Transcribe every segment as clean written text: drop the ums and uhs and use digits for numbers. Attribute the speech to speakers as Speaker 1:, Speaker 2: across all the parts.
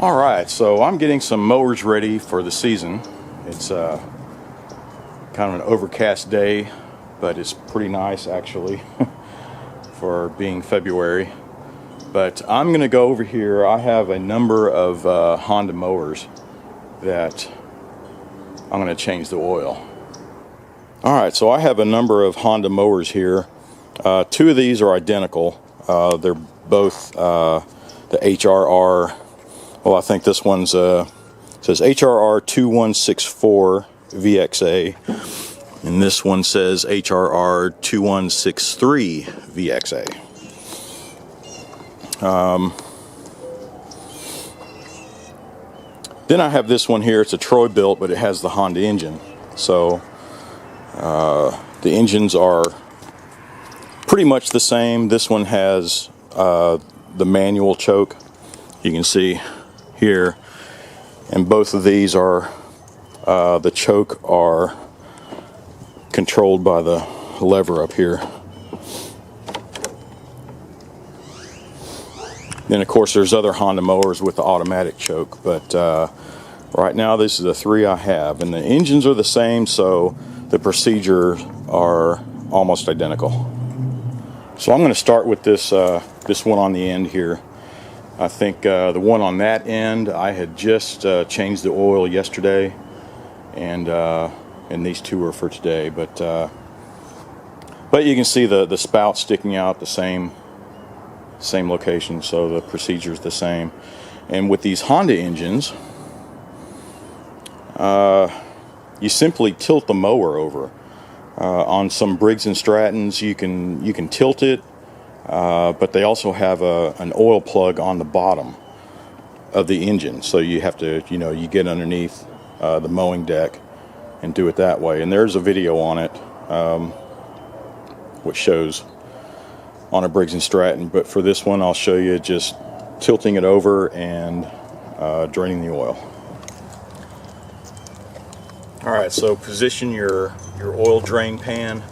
Speaker 1: Alright, so I'm getting some mowers ready for the season. It's kind of an overcast day, but it's pretty nice actually for being February. But I'm going to go over here. I have a number of Honda mowers that I'm going to change the oil. Alright, so I have a number of Honda mowers here. Two of these are identical. They're both the HRR. Well, I think this one's says HRR 2164 VXA, and this one says HRR 2163 VXA. Then I have this one here. It's a Troy built, but it has the Honda engine. So the engines are pretty much the same. This one has the manual choke. You can see here, and both of these are the choke are controlled by the lever up here. Then of course there's other Honda mowers with the automatic choke, but right now this is the three I have, and the engines are the same, so the procedures are almost identical. So I'm going to start with this this one on the end here. I think the one on that end, I had just changed the oil yesterday, and these two are for today. But you can see the spout sticking out the same location, so the procedure is the same. And with these Honda engines, you simply tilt the mower over. On some Briggs and Strattons, you can tilt it. But they also have an oil plug on the bottom of the engine, so you have to, you get underneath the mowing deck and do it that way. And there's a video on it which shows on a Briggs and Stratton, but for this one I'll show you just tilting it over and draining the oil. Alright, so position your oil drain pan,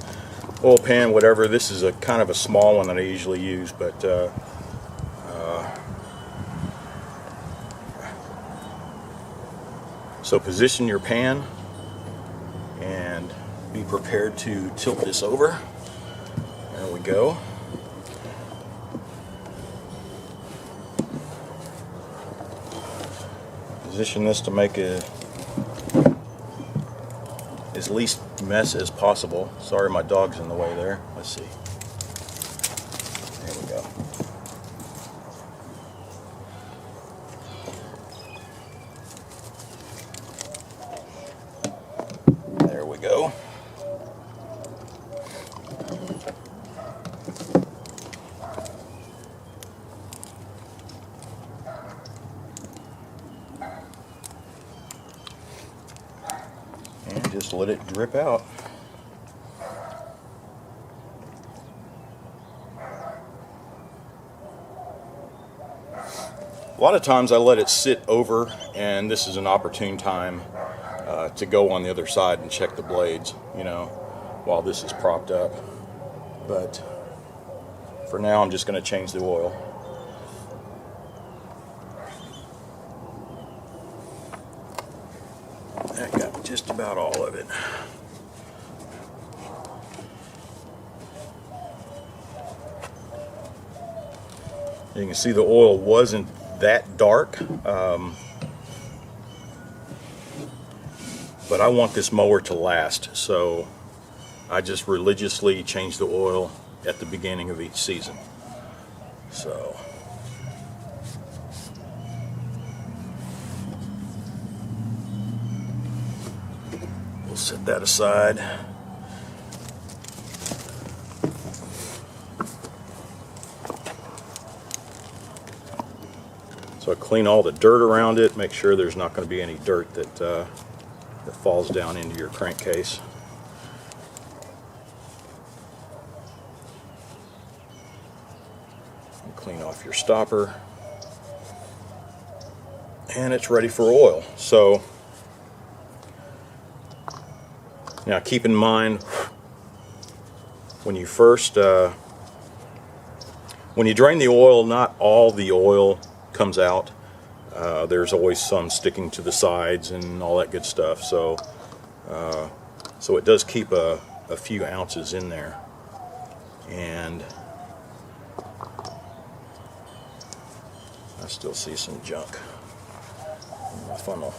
Speaker 1: whatever. This is a kind of a small one that I usually use, but so position your pan and be prepared to tilt this over. There we go. Position this to make as least mess as possible. Sorry, my dog's in the way there. Let's see. There we go. There we go. And just let it drip out. A lot of times I let it sit over, and this is an opportune time to go on the other side and check the blades, while this is propped up. But for now I'm just going to change the oil. That got just about all of it. You can see the oil wasn't that dark, but I want this mower to last, so I just religiously change the oil at the beginning of each season. So we'll set that aside. So I clean all the dirt around it, make sure there's not going to be any dirt that falls down into your crankcase. And clean off your stopper. And it's ready for oil. So now keep in mind, when you first when you drain the oil, not all the oil comes out. there's always some sticking to the sides and all that good stuff. So it does keep a few ounces in there. And I still see some junk in my funnel.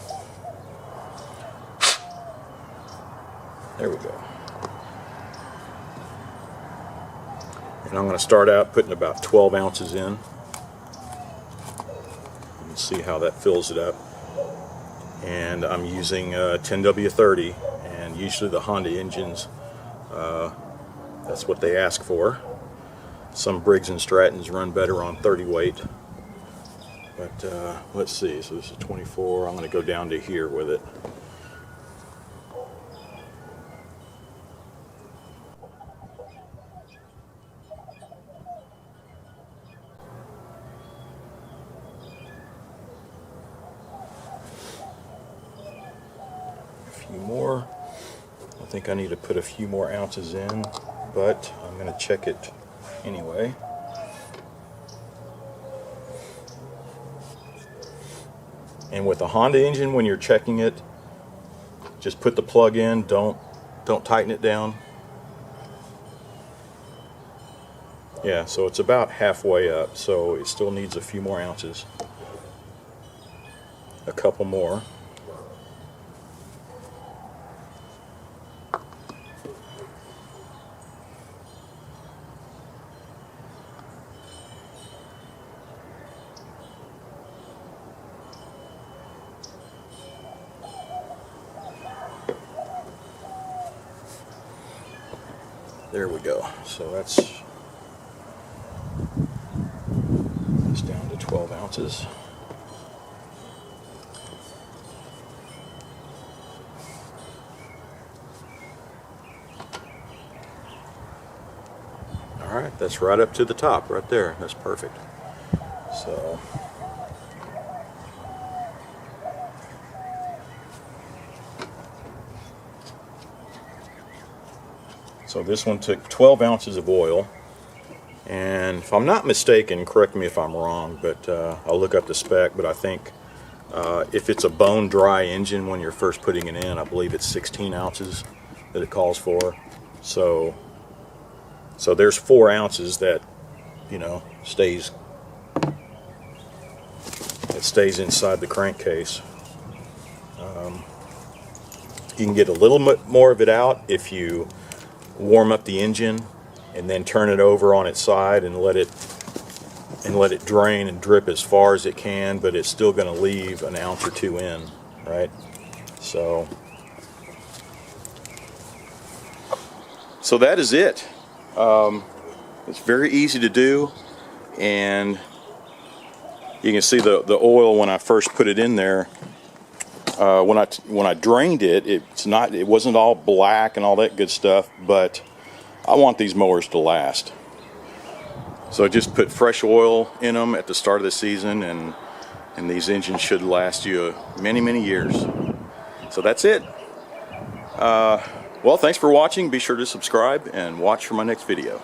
Speaker 1: There we go. And I'm going to start out putting about 12 ounces in. You can see how that fills it up. And I'm using 10W30, and usually the Honda engines, that's what they ask for. Some Briggs and Strattons run better on 30 weight. But let's see, so this is 24. I'm going to go down to here with it. A few more. I think I need to put a few more ounces in, but I'm going to check it anyway. And with a Honda engine, when you're checking it, just put the plug in, don't tighten it down. Yeah, so it's about halfway up, so it still needs a few more ounces. A couple more. There we go. So that's down to 12 ounces. Alright, that's right up to the top, right there. That's perfect. So this one took 12 ounces of oil, and if I'm not mistaken, correct me if I'm wrong, but I'll look up the spec, but I think if it's a bone dry engine when you're first putting it in, I believe it's 16 ounces that it calls for. So there's 4 ounces that, you know, stays inside the crankcase. You can get a little bit more of it out if you warm up the engine and then turn it over on its side and let it drain and drip as far as it can, but it's still going to leave an ounce or two in, right? So that is it. It's very easy to do, and you can see the oil when I first put it in there. When I drained it, it wasn't all black and all that good stuff, but I want these mowers to last. So I just put fresh oil in them at the start of the season, and these engines should last you many, many years. So that's it. Well, thanks for watching. Be sure to subscribe and watch for my next video.